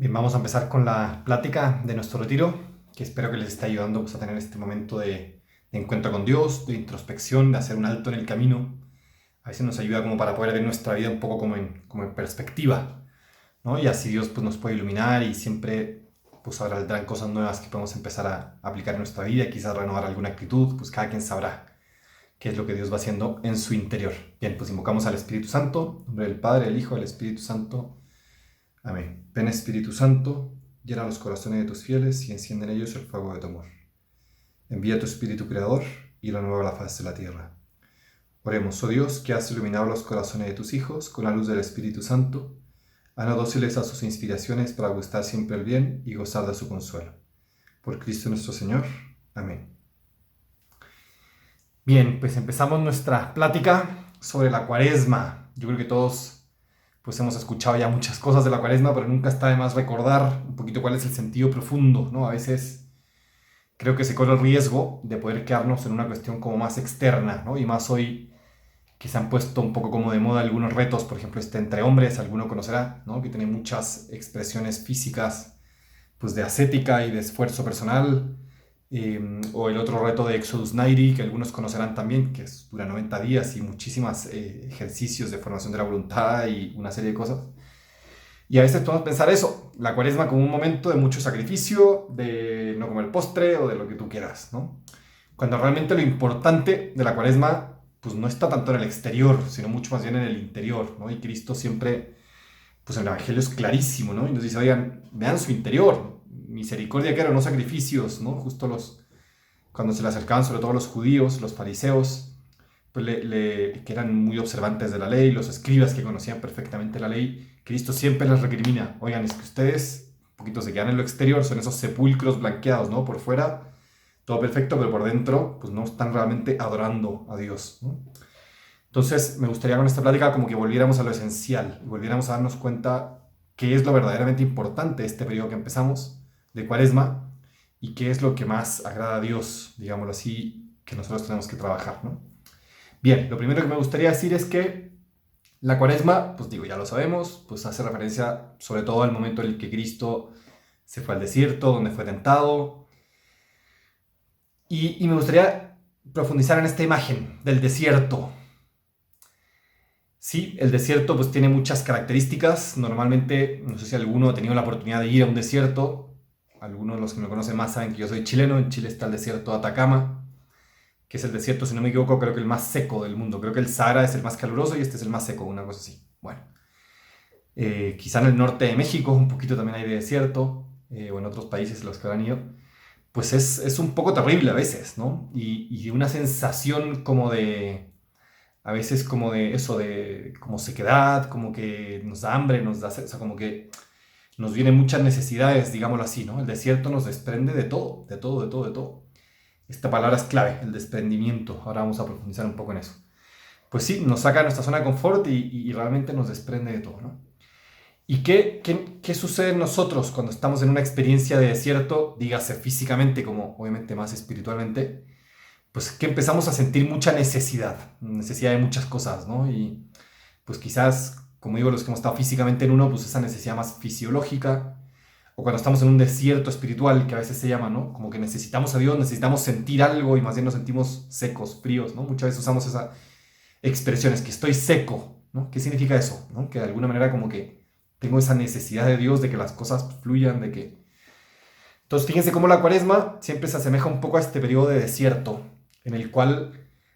Bien, vamos a empezar con la plática de nuestro retiro, que espero que les esté ayudando a tener este momento de encuentro con Dios, de introspección, de hacer un alto en el camino. A veces nos ayuda como para poder ver nuestra vida un poco como en perspectiva, ¿no? Y así Dios pues, nos puede iluminar y siempre pues habrán cosas nuevas que podemos empezar a aplicar en nuestra vida, quizás renovar alguna actitud, pues cada quien sabrá qué es lo que Dios va haciendo en su interior. Bien, pues invocamos al Espíritu Santo, en nombre del Padre, del Hijo, del Espíritu Santo. Amén. Ven Espíritu Santo, llena los corazones de tus fieles y enciende en ellos el fuego de tu amor. Envía tu Espíritu Creador y renueva la faz de la tierra. Oremos, oh Dios, que has iluminado los corazones de tus hijos con la luz del Espíritu Santo. Haznos dóciles a sus inspiraciones para gustar siempre el bien y gozar de su consuelo. Por Cristo nuestro Señor. Amén. Bien, pues empezamos nuestra plática sobre la Cuaresma. Yo creo que todos pues hemos escuchado ya muchas cosas de la Cuaresma, pero nunca está de más recordar un poquito cuál es el sentido profundo, ¿no? A veces creo que se corre el riesgo de poder quedarnos en una cuestión como más externa, ¿no? Y más hoy que se han puesto un poco como de moda algunos retos, por ejemplo, entre hombres, alguno conocerá, ¿no? Que tiene muchas expresiones físicas, pues de ascética y de esfuerzo personal, o el otro reto de Exodus 90, que algunos conocerán también, que dura 90 días y muchísimos ejercicios de formación de la voluntad y una serie de cosas. Y a veces podemos pensar eso, la Cuaresma como un momento de mucho sacrificio, de no comer postre o de lo que tú quieras, ¿no? Cuando realmente lo importante de la Cuaresma pues no está tanto en el exterior, sino mucho más bien en el interior, ¿no? Y Cristo siempre, pues en el Evangelio es clarísimo, ¿no? Y nos dice, oigan, vean su interior, misericordia quiero, no sacrificios, ¿no? Justo cuando se le acercaban sobre todo los judíos, los fariseos, pues que eran muy observantes de la ley, los escribas que conocían perfectamente la ley, Cristo siempre les recrimina, oigan, es que ustedes, un poquito se quedan en lo exterior, son esos sepulcros blanqueados, ¿no? Por fuera, todo perfecto, pero por dentro, pues no están realmente adorando a Dios, ¿no? Entonces, me gustaría con esta plática como que volviéramos a lo esencial, y volviéramos a darnos cuenta qué es lo verdaderamente importante de este periodo que empezamos, de Cuaresma, y qué es lo que más agrada a Dios, digámoslo así, que nosotros tenemos que trabajar, ¿no? Bien, lo primero que me gustaría decir es que la Cuaresma, pues digo, ya lo sabemos, pues hace referencia sobre todo al momento en el que Cristo se fue al desierto, donde fue tentado. Y me gustaría profundizar en esta imagen del desierto. Sí, el desierto pues tiene muchas características. Normalmente, no sé si alguno ha tenido la oportunidad de ir a un desierto. Algunos de los que me conocen más saben que yo soy chileno. En Chile está el desierto de Atacama, que es el desierto, si no me equivoco, creo que el más seco del mundo. Creo que el Sahara es el más caluroso y este es el más seco, una cosa así. Bueno, quizá en el norte de México un poquito también hay de desierto, o en otros países los que han ido. Pues es un poco terrible a veces, ¿no? Y una sensación como de, a veces como de eso, de como sequedad, como que nos da hambre, nos da, o sea, como que nos vienen muchas necesidades, digámoslo así, ¿no? El desierto nos desprende de todo, de todo, de todo, de todo. Esta palabra es clave, el desprendimiento. Ahora vamos a profundizar un poco en eso. Pues sí, nos saca de nuestra zona de confort y realmente nos desprende de todo, ¿no? ¿Y qué sucede en nosotros cuando estamos en una experiencia de desierto, dígase físicamente como obviamente más espiritualmente? Pues que empezamos a sentir mucha necesidad de muchas cosas, ¿no? Y pues quizás, como digo, los que hemos estado físicamente en uno, pues esa necesidad más fisiológica, o cuando estamos en un desierto espiritual, que a veces se llama, ¿no? Como que necesitamos a Dios, necesitamos sentir algo y más bien nos sentimos secos, fríos, ¿no? Muchas veces usamos esa expresión, es que estoy seco, ¿no? ¿Qué significa eso? ¿No? Que de alguna manera como que tengo esa necesidad de Dios, de que las cosas fluyan, de que... Entonces fíjense cómo la Cuaresma siempre se asemeja un poco a este periodo de desierto, en el cual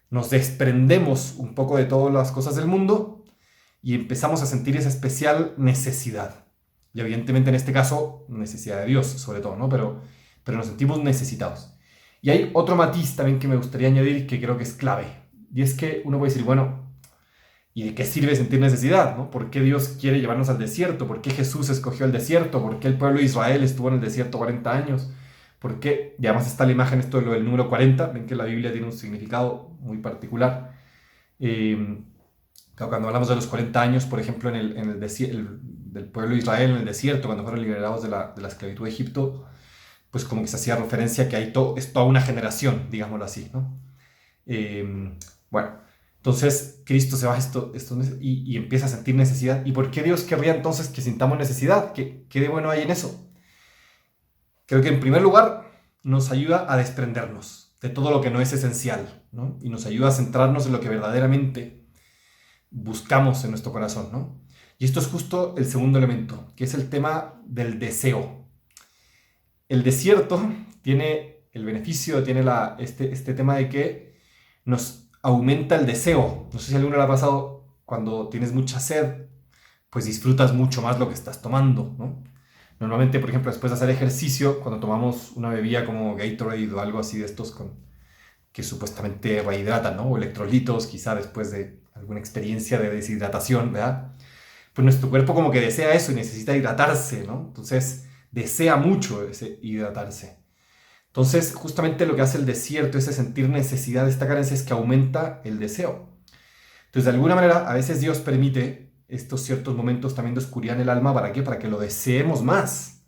nos desprendemos un poco de todas las cosas del mundo y empezamos a sentir esa especial necesidad. Y evidentemente en este caso, necesidad de Dios sobre todo, ¿no? Pero nos sentimos necesitados. Y hay otro matiz también que me gustaría añadir que creo que es clave. Y es que uno puede decir, bueno, ¿y de qué sirve sentir necesidad? ¿No? ¿Por qué Dios quiere llevarnos al desierto? ¿Por qué Jesús escogió el desierto? ¿Por qué el pueblo de Israel estuvo en el desierto 40 años? ¿Por qué? Y además está la imagen, esto de lo del número 40, ven que la Biblia tiene un significado muy particular. Cuando hablamos de los 40 años, por ejemplo, del pueblo de Israel en el desierto, cuando fueron liberados de la esclavitud de Egipto, pues como que se hacía referencia que hay es toda una generación, digámoslo así, ¿no? Bueno, Entonces Cristo se va a y empieza a sentir necesidad. ¿Y por qué Dios querría entonces que sintamos necesidad? ¿Qué de bueno hay en eso? Creo que en primer lugar nos ayuda a desprendernos de todo lo que no es esencial, ¿no? Y nos ayuda a centrarnos en lo que verdaderamente buscamos en nuestro corazón, ¿no? Y esto es justo el segundo elemento, que es el tema del deseo. El desierto tiene el beneficio, tiene este tema de que nos aumenta el deseo. No sé si a alguno le ha pasado cuando tienes mucha sed, pues disfrutas mucho más lo que estás tomando, ¿no? Normalmente, por ejemplo, después de hacer ejercicio, cuando tomamos una bebida como Gatorade o algo así de estos que supuestamente rehidratan, ¿no? O electrolitos, quizá después de alguna experiencia de deshidratación, ¿verdad? Pues nuestro cuerpo como que desea eso y necesita hidratarse, ¿no? Entonces desea mucho ese hidratarse. Entonces justamente lo que hace el desierto, ese sentir necesidad de esta carencia, es que aumenta el deseo. Entonces de alguna manera a veces Dios permite estos ciertos momentos también de oscuridad en el alma, ¿para qué? Para que lo deseemos más,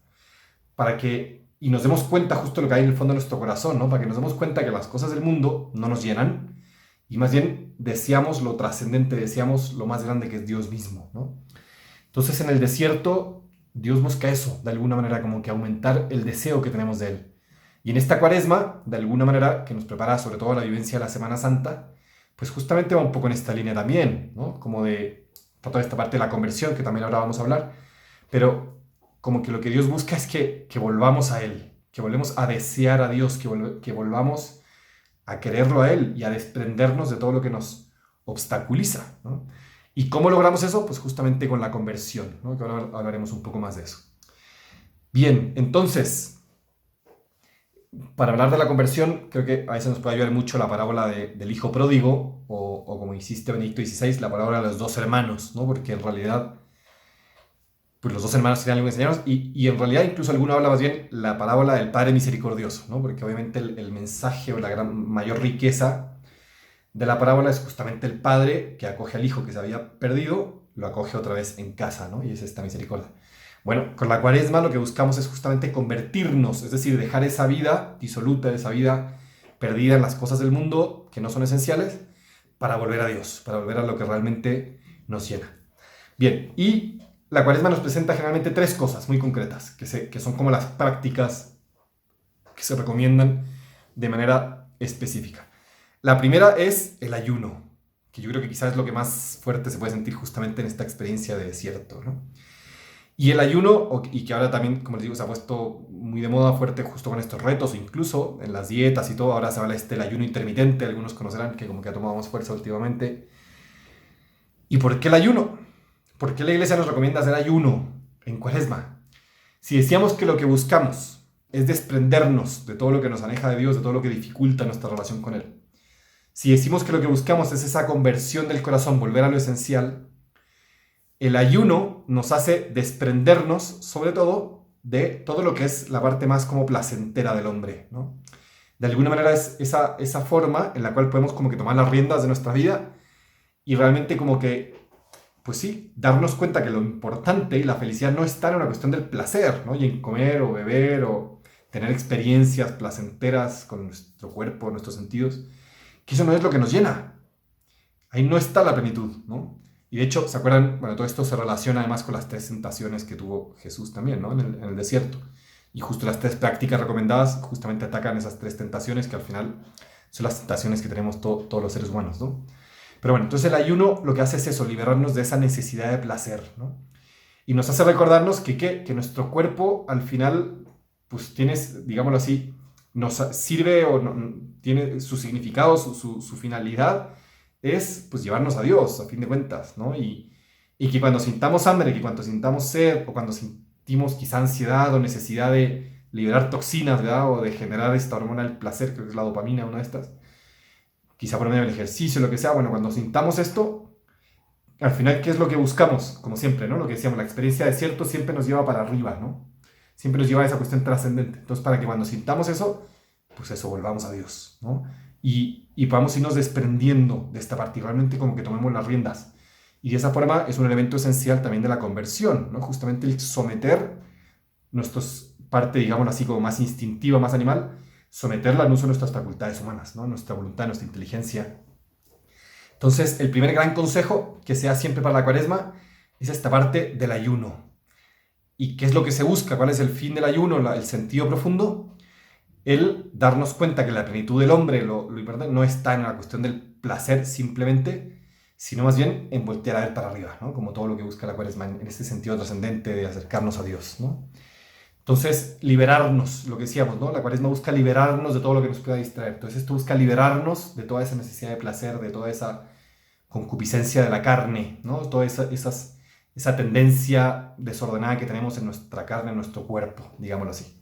y nos demos cuenta justo lo que hay en el fondo de nuestro corazón, ¿no? Para que nos demos cuenta que las cosas del mundo no nos llenan y más bien deseamos lo trascendente, deseamos lo más grande que es Dios mismo, ¿no? Entonces en el desierto Dios busca eso, de alguna manera como que aumentar el deseo que tenemos de Él. Y en esta cuaresma, de alguna manera, que nos prepara sobre todo a la vivencia de la Semana Santa, pues justamente va un poco en esta línea también, ¿no? Como de toda esta parte de la conversión, que también ahora vamos a hablar, pero como que lo que Dios busca es que volvamos a Él, que volvemos a desear a Dios, que volvamos a quererlo a Él y a desprendernos de todo lo que nos obstaculiza, ¿no? ¿Y cómo logramos eso? Pues justamente con la conversión, ¿no? Que ahora hablaremos un poco más de eso. Bien, entonces, para hablar de la conversión, creo que a veces nos puede ayudar mucho la parábola del hijo pródigo, o como insiste Benedicto XVI, la parábola de los dos hermanos, ¿no? Porque en realidad, pues los dos hermanos tenían algo que enseñarnos, y en realidad incluso alguno habla más bien la parábola del Padre Misericordioso, ¿no? Porque obviamente el mensaje o la mayor riqueza de la parábola es justamente el padre que acoge al hijo que se había perdido, lo acoge otra vez en casa, ¿no? Y es esta misericordia. Bueno, con la cuaresma lo que buscamos es justamente convertirnos, es decir, dejar esa vida disoluta, esa vida perdida en las cosas del mundo que no son esenciales, para volver a Dios, para volver a lo que realmente nos llena. Bien, y la cuaresma nos presenta generalmente tres cosas muy concretas, que son como las prácticas que se recomiendan de manera específica. La primera es el ayuno, que yo creo que quizás es lo que más fuerte se puede sentir justamente en esta experiencia de desierto, ¿no? Y el ayuno, y que ahora también, como les digo, se ha puesto muy de moda fuerte justo con estos retos, incluso en las dietas y todo, ahora se habla el ayuno intermitente, algunos conocerán que como que ha tomado más fuerza últimamente. ¿Y por qué el ayuno? ¿Por qué la iglesia nos recomienda hacer ayuno en cuaresma? Si decíamos que lo que buscamos es desprendernos de todo lo que nos aleja de Dios, de todo lo que dificulta nuestra relación con Él, si decimos que lo que buscamos es esa conversión del corazón, volver a lo esencial, el ayuno nos hace desprendernos, sobre todo, de todo lo que es la parte más como placentera del hombre, ¿no? De alguna manera es esa forma en la cual podemos como que tomar las riendas de nuestra vida y realmente como que, pues sí, darnos cuenta que lo importante y la felicidad no está en una cuestión del placer, ¿no? Y en comer o beber o tener experiencias placenteras con nuestro cuerpo, nuestros sentidos, que eso no es lo que nos llena. Ahí no está la plenitud, ¿no? Y de hecho, ¿se acuerdan? Bueno, todo esto se relaciona además con las tres tentaciones que tuvo Jesús también, ¿no? En el desierto. Y justo las tres prácticas recomendadas justamente atacan esas tres tentaciones que al final son las tentaciones que tenemos todos los seres humanos, ¿no? Pero bueno, entonces el ayuno lo que hace es eso, liberarnos de esa necesidad de placer, ¿no? Y nos hace recordarnos que nuestro cuerpo al final, pues tienes, digámoslo así, nos sirve o tiene su significado, su finalidad es pues llevarnos a Dios, a fin de cuentas, ¿no? Y que cuando sintamos hambre, que cuando sintamos sed, o cuando sentimos quizá ansiedad o necesidad de liberar toxinas, ¿verdad? O de generar esta hormona del placer, creo que es la dopamina, una de estas, quizá por medio del ejercicio, lo que sea, bueno, cuando sintamos esto, al final, ¿qué es lo que buscamos? Como siempre, ¿no? Lo que decíamos, la experiencia de desierto siempre nos lleva para arriba, ¿no? Siempre nos lleva a esa cuestión trascendente. Entonces, para que cuando sintamos eso, pues eso, volvamos a Dios, ¿no? Y podamos irnos desprendiendo de esta parte y realmente como que tomemos las riendas. Y de esa forma es un elemento esencial también de la conversión, ¿no? Justamente el someter nuestros parte, digamos así, como más instintiva, más animal, someterla al uso de nuestras facultades humanas, ¿no? Nuestra voluntad, nuestra inteligencia. Entonces, el primer gran consejo que sea siempre para la Cuaresma es esta parte del ayuno. ¿Y qué es lo que se busca? ¿Cuál es el fin del ayuno? El sentido profundo. El darnos cuenta que la plenitud del hombre, lo importante, no está en la cuestión del placer simplemente, sino más bien en voltear a ver para arriba, ¿no? Como todo lo que busca la Cuaresma en este sentido trascendente de acercarnos a Dios, ¿no? Entonces, liberarnos, lo que decíamos, ¿no? La Cuaresma busca liberarnos de todo lo que nos pueda distraer. Entonces, esto busca liberarnos de toda esa necesidad de placer, de toda esa concupiscencia de la carne, ¿no? Toda esa tendencia desordenada que tenemos en nuestra carne, en nuestro cuerpo, digámoslo así.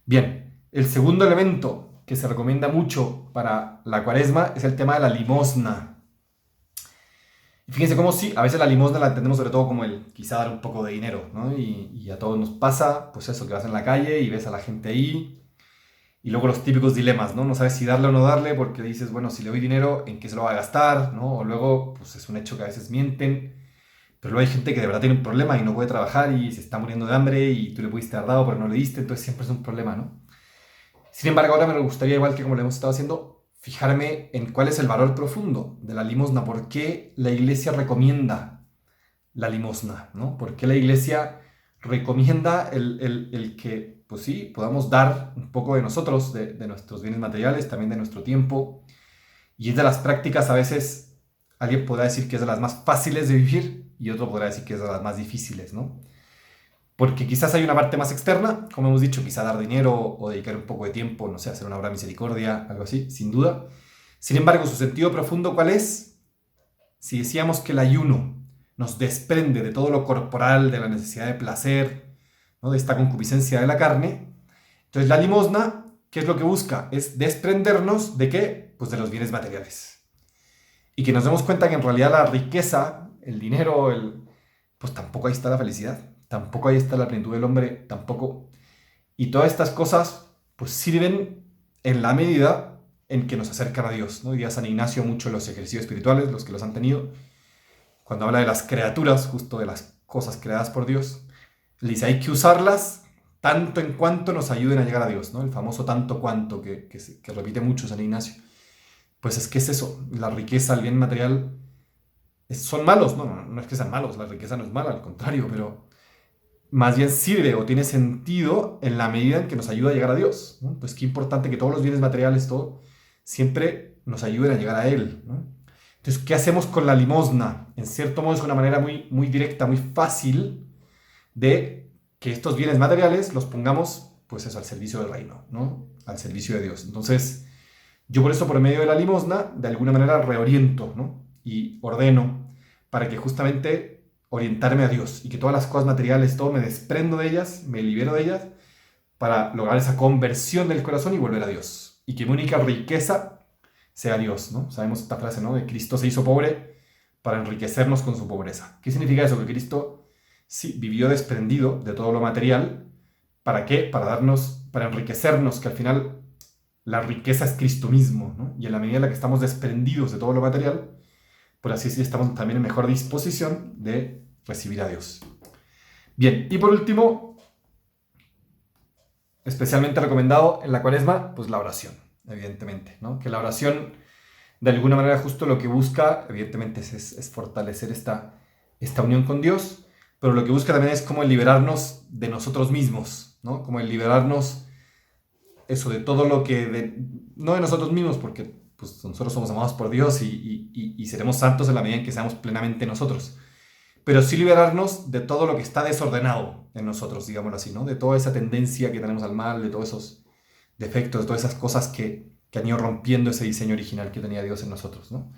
Bien, el segundo elemento que se recomienda mucho para la Cuaresma es el tema de la limosna. Y fíjense cómo sí, a veces la limosna la entendemos sobre todo como el quizá dar un poco de dinero, ¿no? Y a todos nos pasa, pues eso, que vas en la calle y ves a la gente ahí, y luego los típicos dilemas, ¿no? No sabes si darle o no darle porque dices, bueno, si le doy dinero, ¿en qué se lo va a gastar? ¿No? O luego, pues es un hecho que a veces mienten, pero luego hay gente que de verdad tiene un problema y no puede trabajar y se está muriendo de hambre y tú le pudiste haber dado pero no le diste, entonces siempre es un problema, ¿no? Sin embargo, ahora me gustaría, igual que como lo hemos estado haciendo, fijarme en cuál es el valor profundo de la limosna, por qué la Iglesia recomienda la limosna, ¿no? ¿Por qué la Iglesia recomienda el que, pues sí, podamos dar un poco de nosotros, de nuestros bienes materiales, también de nuestro tiempo? Y es de las prácticas, a veces, alguien podrá decir que es de las más fáciles de vivir y otro podrá decir que es de las más difíciles, ¿no? Porque quizás hay una parte más externa, como hemos dicho, quizá dar dinero o dedicar un poco de tiempo, no sé, hacer una obra de misericordia, algo así, sin duda. Sin embargo, su sentido profundo, ¿cuál es? Si decíamos que el ayuno nos desprende de todo lo corporal, de la necesidad de placer, ¿no? De esta concupiscencia de la carne, entonces la limosna, ¿qué es lo que busca? Es desprendernos de qué? Pues de los bienes materiales. Y que nos demos cuenta que en realidad la riqueza, el dinero, pues tampoco ahí está la felicidad, tampoco ahí está la plenitud del hombre, tampoco. Y todas estas cosas pues sirven en la medida en que nos acercan a Dios, ¿no? Diría San Ignacio mucho en los ejercicios espirituales, los que los han tenido, cuando habla de las criaturas, justo de las cosas creadas por Dios, le dice, hay que usarlas tanto en cuanto nos ayuden a llegar a Dios, ¿no? El famoso tanto cuanto que repite mucho San Ignacio. Pues es que es eso, la riqueza, el bien material, son malos, no es que sean malos, la riqueza no es mala, al contrario, pero más bien sirve o tiene sentido en la medida en que nos ayuda a llegar a Dios, ¿no? Pues qué importante que todos los bienes materiales, todo, siempre nos ayuden a llegar a Él, ¿no? Entonces, ¿qué hacemos con la limosna? En cierto modo es una manera muy, muy directa, muy fácil de que estos bienes materiales los pongamos, pues eso, al servicio del reino, ¿no? Al servicio de Dios. Entonces, yo por eso, por medio de la limosna, de alguna manera reoriento, ¿no? Y ordeno para que justamente orientarme a Dios y que todas las cosas materiales, todo me desprendo de ellas, me libero de ellas para lograr esa conversión del corazón y volver a Dios. Y que mi única riqueza sea Dios, ¿no? Sabemos esta frase, ¿no? De Cristo se hizo pobre para enriquecernos con su pobreza. ¿Qué significa eso? Que Cristo sí vivió desprendido de todo lo material. ¿Para qué? Para enriquecernos, que al final la riqueza es Cristo mismo, ¿no? Y en la medida en la que estamos desprendidos de todo lo material, por así decirlo, estamos también en mejor disposición de recibir a Dios. Bien, y por último, especialmente recomendado en la Cuaresma, pues la oración, evidentemente, ¿no? Que la oración, de alguna manera, justo lo que busca, evidentemente, es fortalecer esta unión con Dios, pero lo que busca también es como el liberarnos de nosotros mismos, ¿no? Como el liberarnos, eso, de todo lo que, no de nosotros mismos, porque pues, nosotros somos amados por Dios y seremos santos en la medida en que seamos plenamente nosotros, pero sí liberarnos de todo lo que está desordenado en nosotros, digámoslo así, ¿no? De toda esa tendencia que tenemos al mal, de todos esos defectos, de todas esas cosas que han ido rompiendo ese diseño original que tenía Dios en nosotros, ¿no?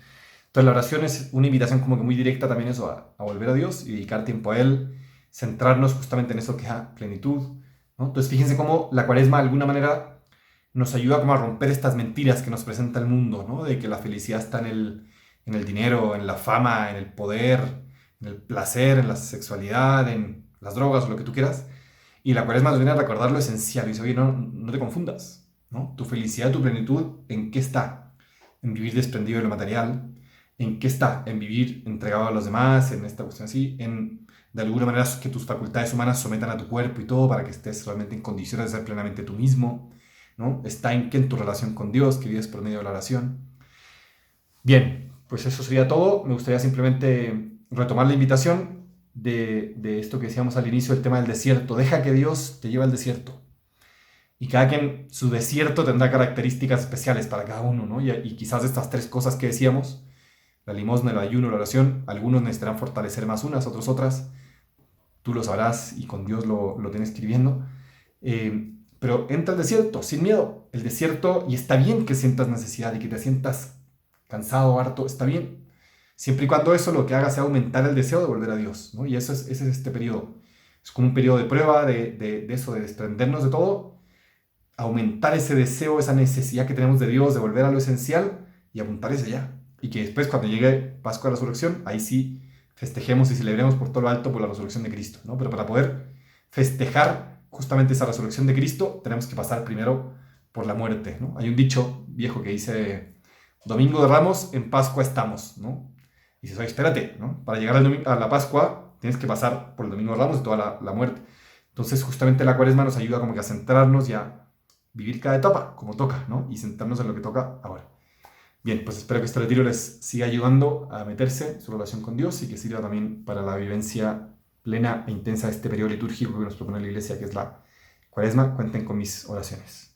Entonces la oración es una invitación como que muy directa también eso, a volver a Dios y dedicar tiempo a Él, centrarnos justamente en eso que es plenitud, ¿no? Entonces fíjense cómo la Cuaresma de alguna manera nos ayuda como a romper estas mentiras que nos presenta el mundo, ¿no? De que la felicidad está en el dinero, en la fama, en el poder, en el placer, en la sexualidad, en las drogas o lo que tú quieras. Y la Cuaresma nos viene a recordar lo esencial. Y dice, oye, no te confundas, ¿no? Tu felicidad, tu plenitud, ¿en qué está? En vivir desprendido de lo material. ¿En qué está? En vivir entregado a los demás, en esta cuestión así, en de alguna manera que tus facultades humanas sometan a tu cuerpo y todo para que estés realmente en condiciones de ser plenamente tú mismo, ¿no? Está en tu relación con Dios, que vives por medio de la oración. Bien, pues eso sería todo. Me gustaría simplemente retomar la invitación de esto que decíamos al inicio, el tema del desierto. Deja que Dios te lleve al desierto. Y cada quien, su desierto tendrá características especiales para cada uno, ¿no? Y quizás estas tres cosas que decíamos, la limosna, el ayuno, la oración, algunos necesitarán fortalecer más unas, otros otras. Tú lo sabrás y con Dios lo tienes escribiendo. Pero entra al desierto, sin miedo. El desierto, y está bien que sientas necesidad y que te sientas cansado, harto, está bien. Siempre y cuando eso lo que haga sea aumentar el deseo de volver a Dios, ¿no? Y ese es este periodo. Es como un periodo de prueba, de eso, de desprendernos de todo, aumentar ese deseo, esa necesidad que tenemos de Dios, de volver a lo esencial y apuntar hacia allá. Y que después, cuando llegue Pascua de Resurrección, ahí sí festejemos y celebremos por todo lo alto por la resurrección de Cristo, ¿no? Pero para poder festejar justamente esa resurrección de Cristo, tenemos que pasar primero por la muerte, ¿no? Hay un dicho viejo que dice, Domingo de Ramos, en Pascua estamos, ¿no? Y dices, oye, espérate, ¿no? Para llegar a la Pascua tienes que pasar por el Domingo de Ramos y toda la muerte. Entonces, justamente la Cuaresma nos ayuda como que a centrarnos y a vivir cada etapa como toca, ¿no? Y centrarnos en lo que toca ahora. Bien, pues espero que este retiro les siga ayudando a meterse en su relación con Dios y que sirva también para la vivencia plena e intensa de este periodo litúrgico que nos propone la Iglesia, que es la Cuaresma. Cuenten con mis oraciones.